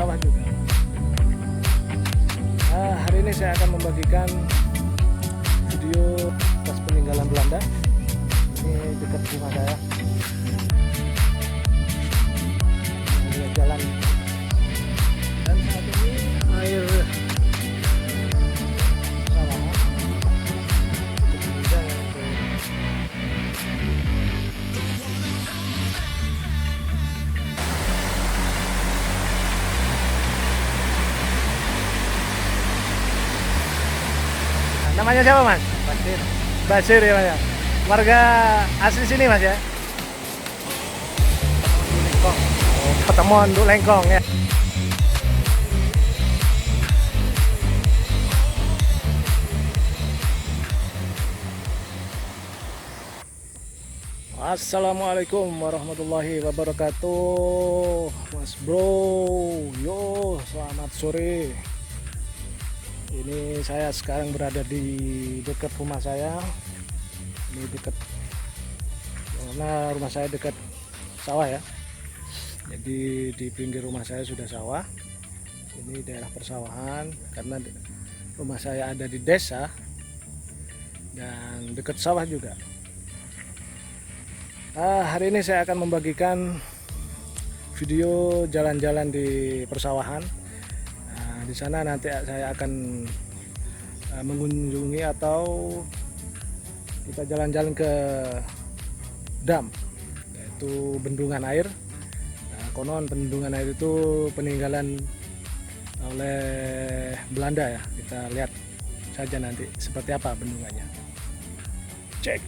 sawah juga. Hari ini saya akan membagikan video bekas peninggalan Belanda. Ini dekat rumah saya. Lihat jalan. Dan saat ini air sawah cukup panjang untuk namanya siapa, Mas? Basir. Basir ya, Mas ya? Warga asli sini, Mas ya? Lengkong. Oh, Petemon Nduk Lengkong ya. Assalamualaikum warahmatullahi wabarakatuh, Mas Bro. Yo, selamat sore. Ini saya sekarang berada di dekat rumah saya. Ini dekat, karena rumah saya dekat sawah ya. Jadi di pinggir rumah saya sudah sawah. Ini daerah persawahan karena rumah saya ada di desa dan dekat sawah juga. Hari ini saya akan membagikan video jalan-jalan di persawahan. Di sana nanti saya akan mengunjungi atau kita jalan-jalan ke dam, yaitu bendungan air. Konon bendungan air itu peninggalan oleh Belanda ya. Kita lihat saja nanti seperti apa bendungannya. Cek.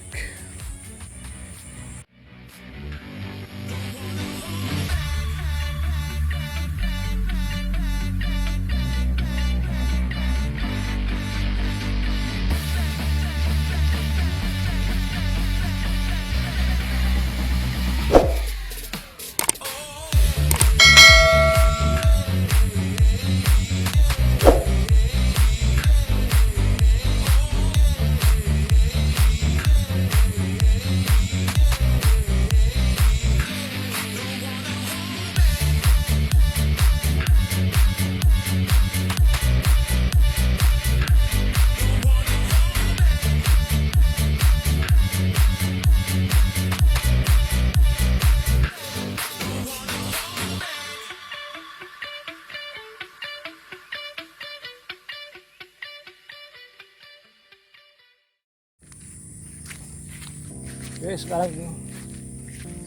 Oke, sekarang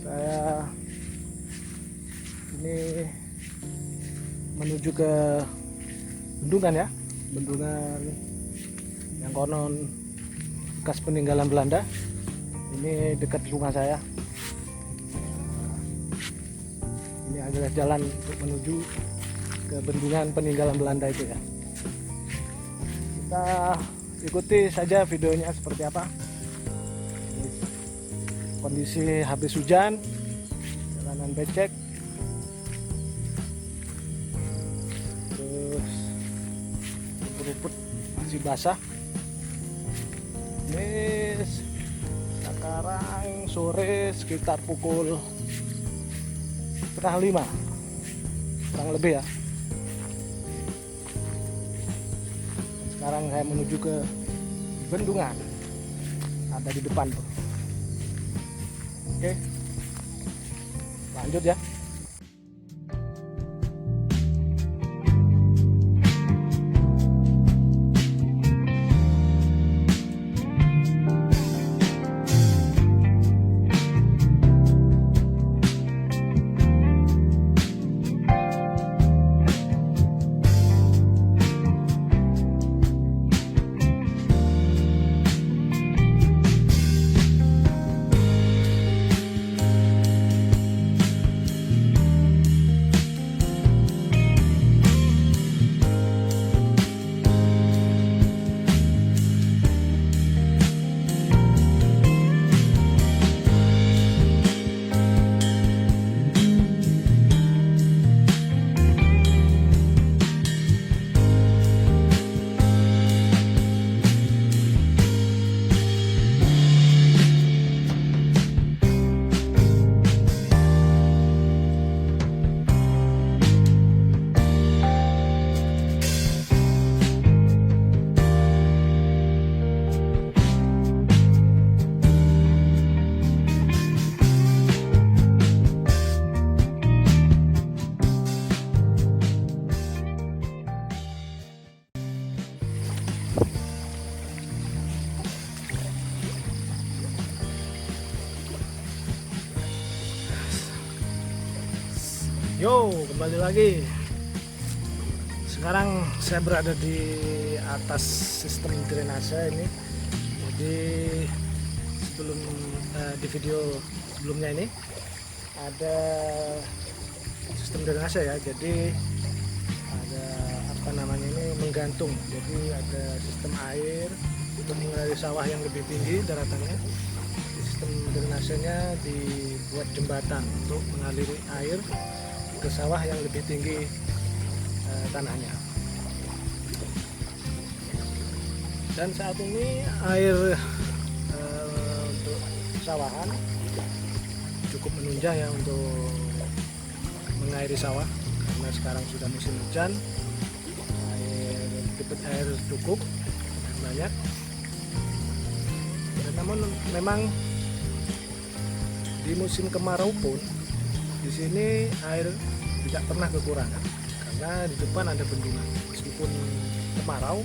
saya ini menuju ke bendungan ya, bendungan yang konon bekas peninggalan Belanda. Ini dekat rumah saya. Ini adalah jalan untuk menuju ke bendungan peninggalan Belanda itu ya. Kita ikuti saja videonya seperti apa. Kondisi habis hujan, jalanan becek, terus rumput-rumput masih basah. Ini sekarang sore sekitar pukul 4:30, kurang lebih ya. Dan sekarang saya menuju ke bendungan, ada di depan tuh. Oke, lanjut ya. Yo, kembali lagi. Sekarang saya berada di atas sistem drainase ini. Jadi sebelum di video sebelumnya ini ada sistem drainase ya. Jadi ada apa namanya ini menggantung. Jadi ada sistem air untuk mengaliri sawah yang lebih tinggi daratannya. Sistem drainasenya dibuat jembatan untuk mengaliri air ke sawah yang lebih tinggi tanahnya. Dan saat ini air untuk sawahan cukup menunjang ya untuk mengairi sawah, karena sekarang sudah musim hujan, air cukup banyak. Dan namun memang di musim kemarau pun di sini air tidak pernah kekurangan, karena di depan ada bendungan. Meskipun kemarau,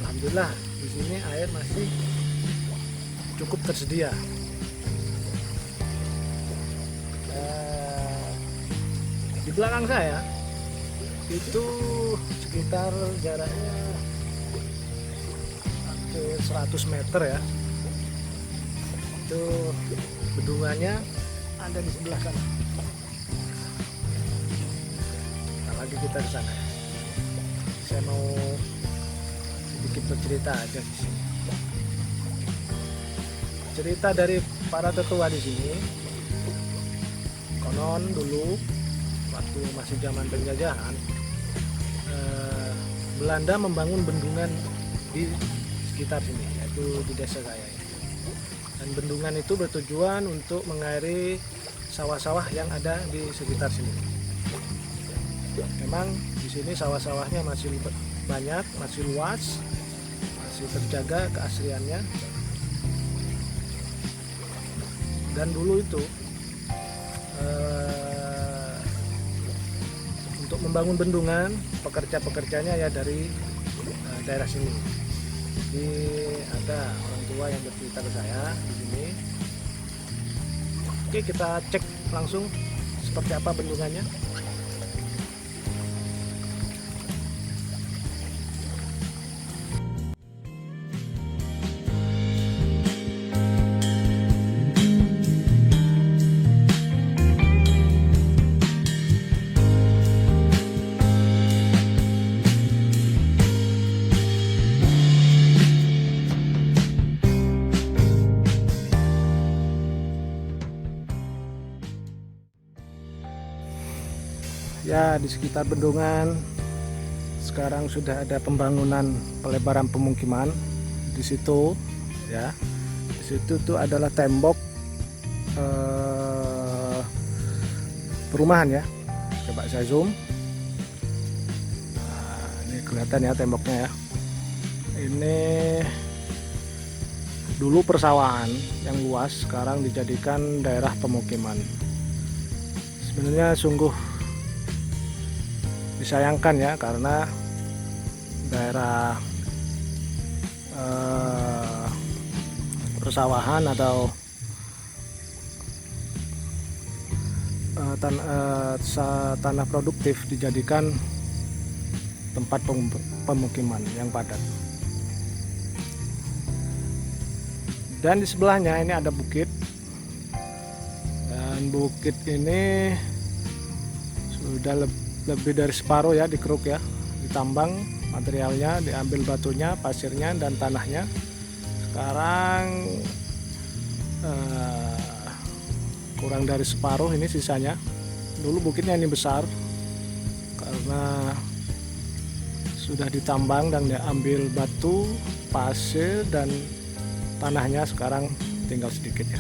alhamdulillah di sini air masih cukup tersedia. Di belakang saya itu sekitar jaraknya hampir 100 meter ya. Itu bendungannya ada di sebelah sana. Lagi kita ke sana. Saya mau sedikit bercerita aja di sini. Cerita dari para tetua di sini. Konon dulu waktu masih zaman penjajahan, Belanda membangun bendungan di sekitar sini, yaitu di desa saya. Dan bendungan itu bertujuan untuk mengairi sawah-sawah yang ada di sekitar sini. Memang di sini sawah-sawahnya masih banyak, masih luas, masih terjaga keasliannya. Dan dulu itu untuk membangun bendungan, pekerja-pekerjanya ya dari daerah sini. Jadi ada orang tua yang bercerita ke saya di sini. Oke, kita cek langsung seperti apa bendungannya. Ya, di sekitar bendungan sekarang sudah ada pembangunan pelebaran pemukiman di situ ya. Di situ tuh adalah tembok perumahan ya. Coba saya zoom. Nah, ini kelihatan ya temboknya ya. Ini dulu persawahan yang luas, sekarang dijadikan daerah pemukiman. Sebenarnya sungguh disayangkan ya, karena daerah persawahan atau tanah produktif dijadikan tempat pemukiman yang padat. Dan di sebelahnya ini ada bukit, dan bukit ini sudah lebih dari separuh ya dikeruk ya, ditambang materialnya, diambil batunya, pasirnya, dan tanahnya. Sekarang kurang dari separuh ini sisanya. Dulu bukitnya ini besar karena sudah ditambang dan diambil batu, pasir, dan tanahnya. Sekarang tinggal sedikit ya.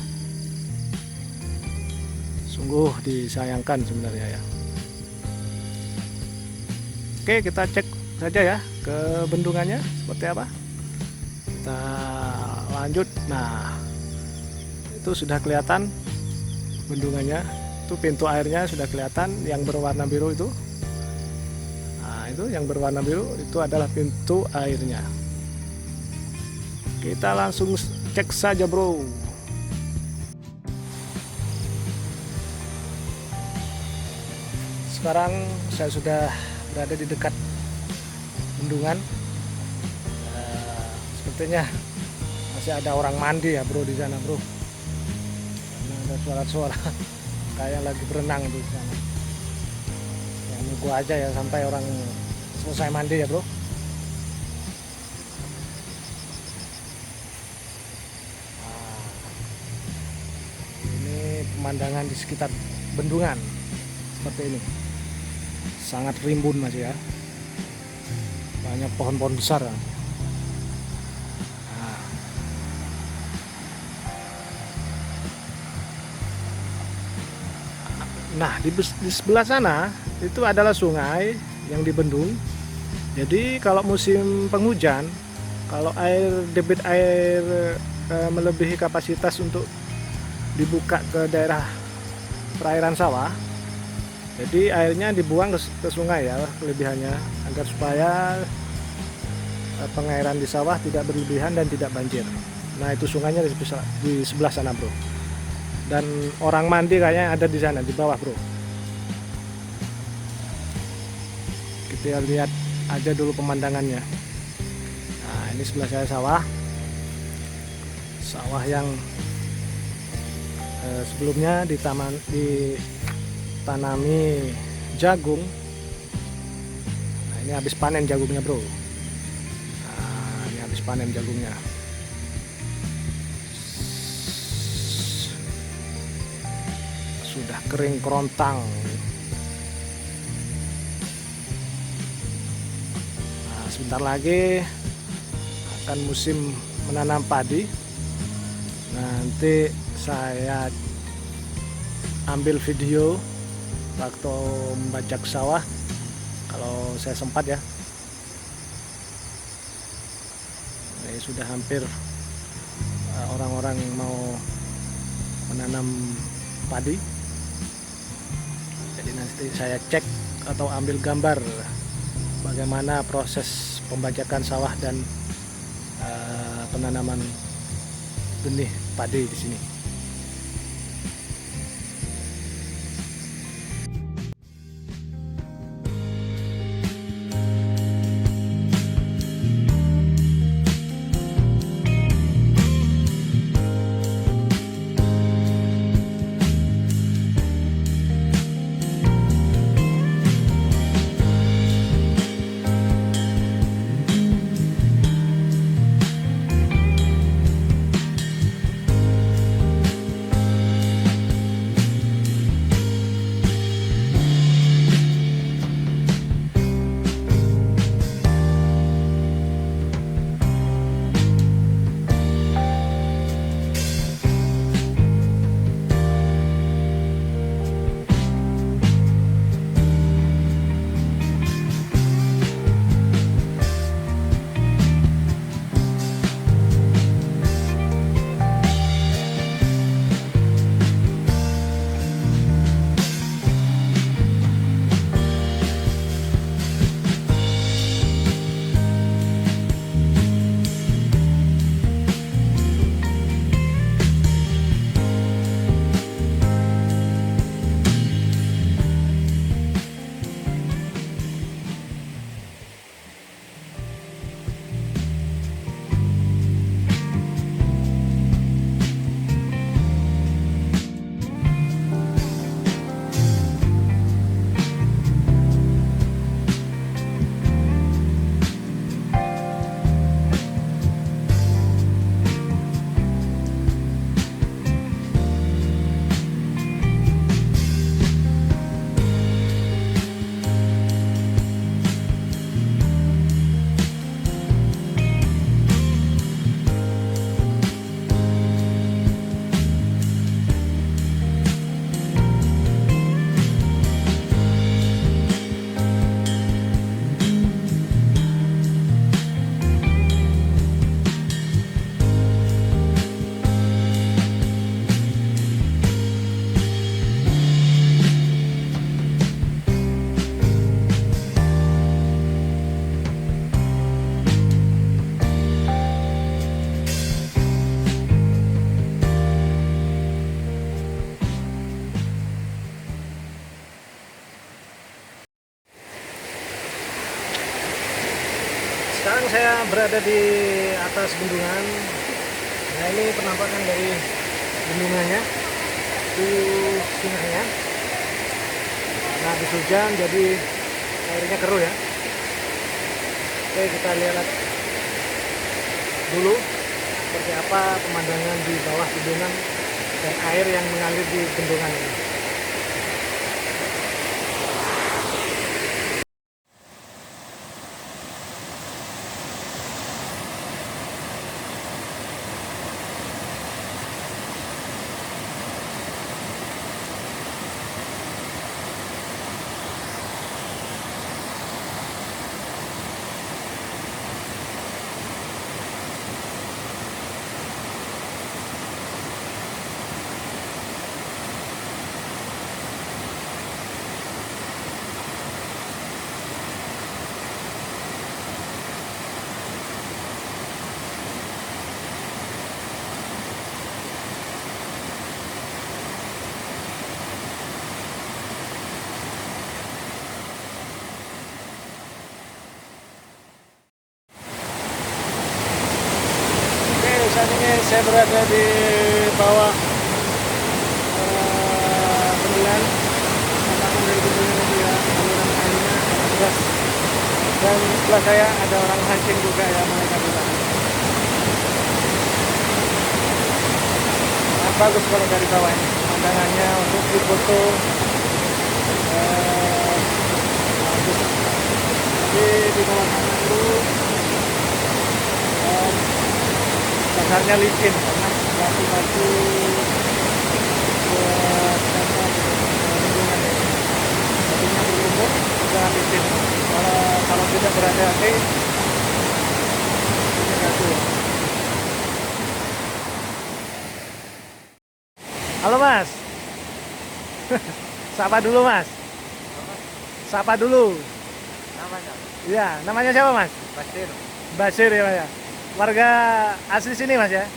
Sungguh disayangkan sebenarnya ya. Oke, kita cek saja ya ke bendungannya seperti apa. Kita lanjut. Nah, itu sudah kelihatan bendungannya. Itu pintu airnya sudah kelihatan yang berwarna biru itu. Nah, itu yang berwarna biru itu adalah pintu airnya. Kita langsung cek saja, bro. sekarang saya sudah berada di dekat bendungan. Sepertinya masih ada orang mandi ya bro di sana bro. Karena ada suara-suara kayak lagi berenang di sana. Ya, nunggu aja ya sampai orang selesai mandi ya bro. Ini pemandangan di sekitar bendungan seperti ini. Sangat rimbun masih ya. Banyak pohon-pohon besar. Nah, di sebelah sana itu adalah sungai yang dibendung. Jadi kalau musim penghujan, kalau debit air melebihi kapasitas untuk dibuka ke daerah perairan sawah, jadi airnya dibuang ke sungai ya kelebihannya, agar supaya pengairan di sawah tidak berlebihan dan tidak banjir. Nah, itu sungainya di sebelah sana bro. Dan orang mandi kayaknya ada di sana di bawah bro. Kita lihat aja dulu pemandangannya. Nah, ini sebelah saya sawah yang sebelumnya ditanami jagung. Nah, ini habis panen jagungnya bro. Nah, ini habis panen jagungnya. Sudah kering kerontang. Nah, sebentar lagi akan musim menanam padi. Nanti saya ambil video waktu membajak sawah kalau saya sempat ya. Ini sudah hampir orang-orang mau menanam padi. Jadi nanti saya cek atau ambil gambar bagaimana proses pembajakan sawah dan penanaman benih padi di sini. saya berada di atas bendungan. Nah, ini penampakan dari bendungannya, itu sungainya. Nah, habis hujan jadi airnya keruh ya. Oke, kita lihat dulu seperti apa pemandangan di bawah bendungan dan air yang mengalir di bendungan ini. Saat ini saya berada di bawah bendungan, penampakan dari bendungan itu ya, aliran airnya sangat deras. Dan sebelah saya ada orang mancing juga ya, mereka juga. Nah, bagus kalau dari bawah ini pemandangannya untuk difoto. Bagus. Jadi di bawah sana itu dasarnya licin karena batu-batu buat bendungan ini. Batunya berlumpur, sudah licin. Kalau tidak berhati-hati, ini jatuh ya. Halo Mas. Sapa dulu Mas. Sapa dulu. Namanya Iya, namanya siapa Mas? Basir. Basir ya Mas ya. Warga asli sini Mas ya?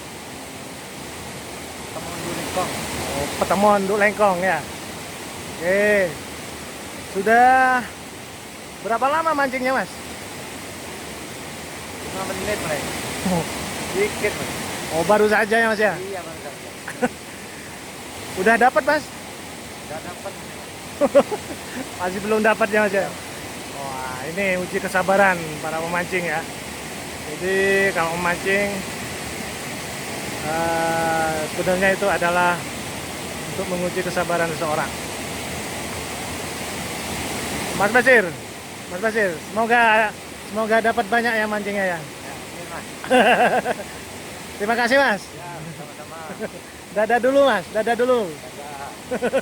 Temen Lengkong. Oh, Petemon, Nduk Lengkong ya. Oke. Sudah berapa lama mancingnya Mas? 5 menit mulai. Dikit Mas. Oh, baru saja ya Mas ya? Iya Mas. Saja. Udah dapat Mas? Udah dapat. Masih belum dapat ya Mas ya? Wah, ini uji kesabaran para pemancing ya. Jadi kalau memancing sebenarnya itu adalah untuk menguji kesabaran seseorang. Mas Basir, semoga dapat banyak ya mancingnya ya. Ya, ini Mas. Terima kasih Mas. Ya, sama-sama. Dadah dulu Mas, dadah dulu. Dadah.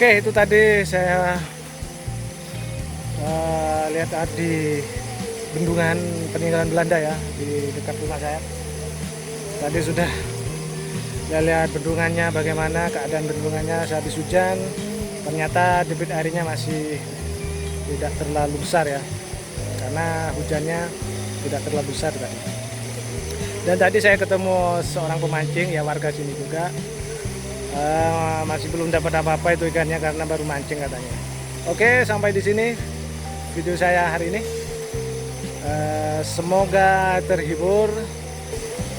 Oke, itu tadi saya lihat di bendungan peninggalan Belanda ya di dekat rumah saya. Tadi sudah saya lihat bendungannya, bagaimana keadaan bendungannya sehabis hujan. Ternyata debit airnya masih tidak terlalu besar ya, karena hujannya tidak terlalu besar tadi. Dan tadi saya ketemu seorang pemancing ya, warga sini juga. Masih belum dapat apa-apa itu ikannya karena baru mancing katanya. Oke, sampai di sini video saya hari ini. Semoga terhibur,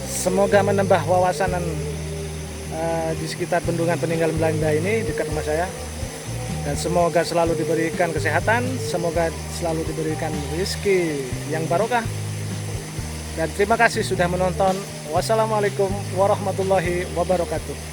semoga menambah wawasan di sekitar bendungan peninggalan Belanda ini dekat rumah saya. Dan semoga selalu diberikan kesehatan, semoga selalu diberikan rezeki yang barokah. Dan terima kasih sudah menonton. Wassalamualaikum warahmatullahi wabarakatuh.